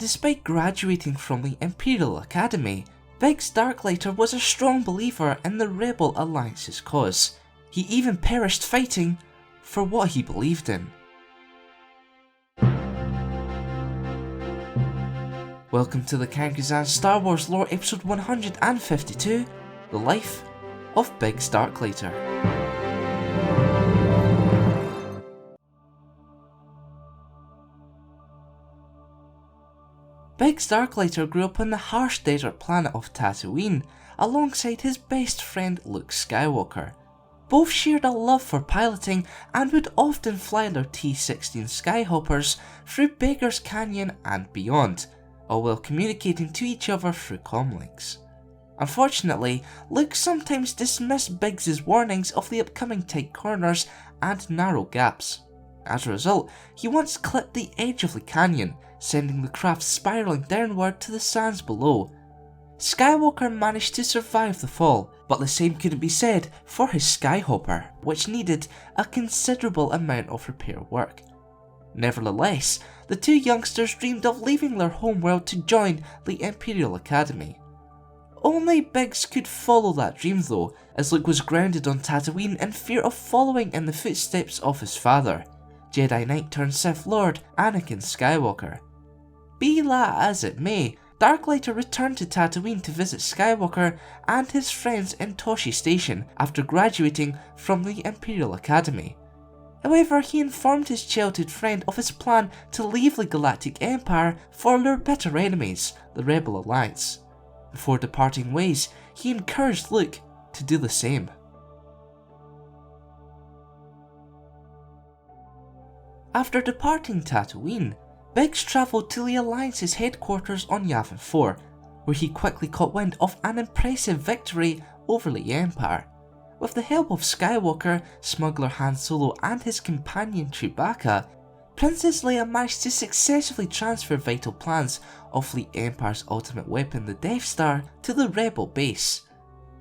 despite graduating from the Imperial Academy, Biggs Darklighter was a strong believer in the Rebel Alliance's cause. He even perished fighting for what he believed in. Welcome to the Kankazan Star Wars Lore episode 152, The Life of Biggs Darklighter. Biggs Darklighter grew up on the harsh desert planet of Tatooine alongside his best friend Luke Skywalker. Both shared a love for piloting and would often fly their T-16 Skyhoppers through Beggar's Canyon and beyond, all while communicating to each other through comlinks. Unfortunately, Luke sometimes dismissed Biggs' warnings of the upcoming tight corners and narrow gaps. As a result, he once clipped the edge of the canyon, sending the craft spiralling downward to the sands below. Skywalker managed to survive the fall, but the same couldn't be said for his Skyhopper, which needed a considerable amount of repair work. Nevertheless, the two youngsters dreamed of leaving their homeworld to join the Imperial Academy. Only Biggs could follow that dream though, as Luke was grounded on Tatooine in fear of following in the footsteps of his father, Jedi Knight turned Sith Lord Anakin Skywalker. Be that as it may, Darklighter returned to Tatooine to visit Skywalker and his friends in Tosche Station after graduating from the Imperial Academy. However, he informed his childhood friend of his plan to leave the Galactic Empire for their bitter enemies, the Rebel Alliance. Before departing ways, he encouraged Luke to do the same. After departing Tatooine, Biggs travelled to the Alliance's headquarters on Yavin 4, where he quickly caught wind of an impressive victory over the Empire. With the help of Skywalker, smuggler Han Solo and his companion Chewbacca, Princess Leia managed to successfully transfer vital plans of the Empire's ultimate weapon, the Death Star, to the Rebel base.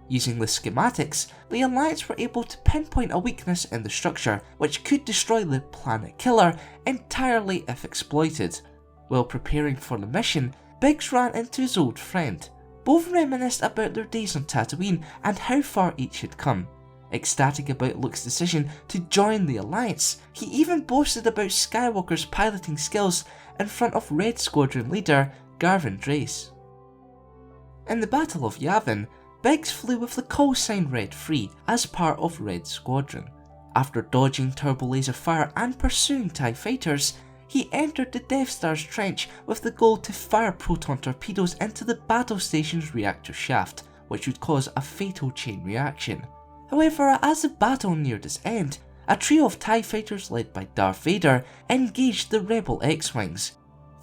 Using the schematics, the Alliance were able to pinpoint a weakness in the structure which could destroy the planet killer entirely if exploited. While preparing for the mission, Biggs ran into his old friend. Both reminisced about their days on Tatooine and how far each had come. Ecstatic about Luke's decision to join the Alliance, he even boasted about Skywalker's piloting skills in front of Red Squadron leader Garvin Drace. In the Battle of Yavin, Biggs flew with the call sign Red 3 as part of Red Squadron. After dodging turbo laser fire and pursuing TIE fighters, he entered the Death Star's trench with the goal to fire proton torpedoes into the battle station's reactor shaft, which would cause a fatal chain reaction. However, as the battle neared its end, a trio of TIE fighters led by Darth Vader engaged the Rebel X-Wings.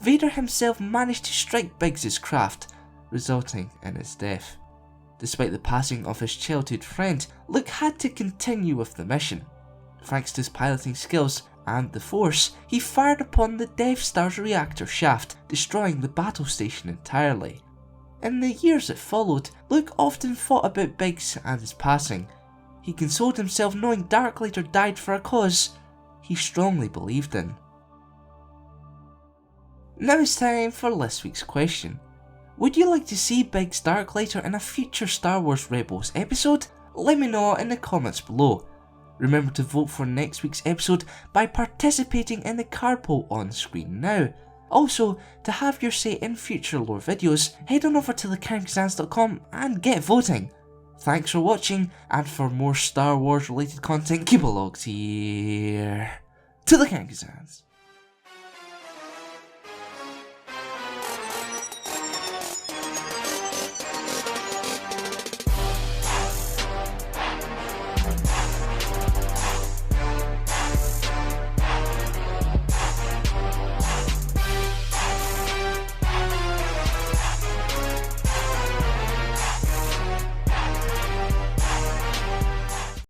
Vader himself managed to strike Biggs' craft, resulting in his death. Despite the passing of his childhood friend, Luke had to continue with the mission. Thanks to his piloting skills and the Force, he fired upon the Death Star's reactor shaft, destroying the battle station entirely. In the years that followed, Luke often thought about Biggs and his passing. He consoled himself knowing Darklighter died for a cause he strongly believed in. Now it's time for this week's question. Would you like to see Biggs Darklighter in a future Star Wars Rebels episode? Let me know in the comments below. Remember to vote for next week's episode by participating in the card poll on screen now. Also, to have your say in future lore videos, head on over to thekankazans.com and get voting. Thanks for watching, and for more Star Wars related content, keep it locked here to the Kankazans.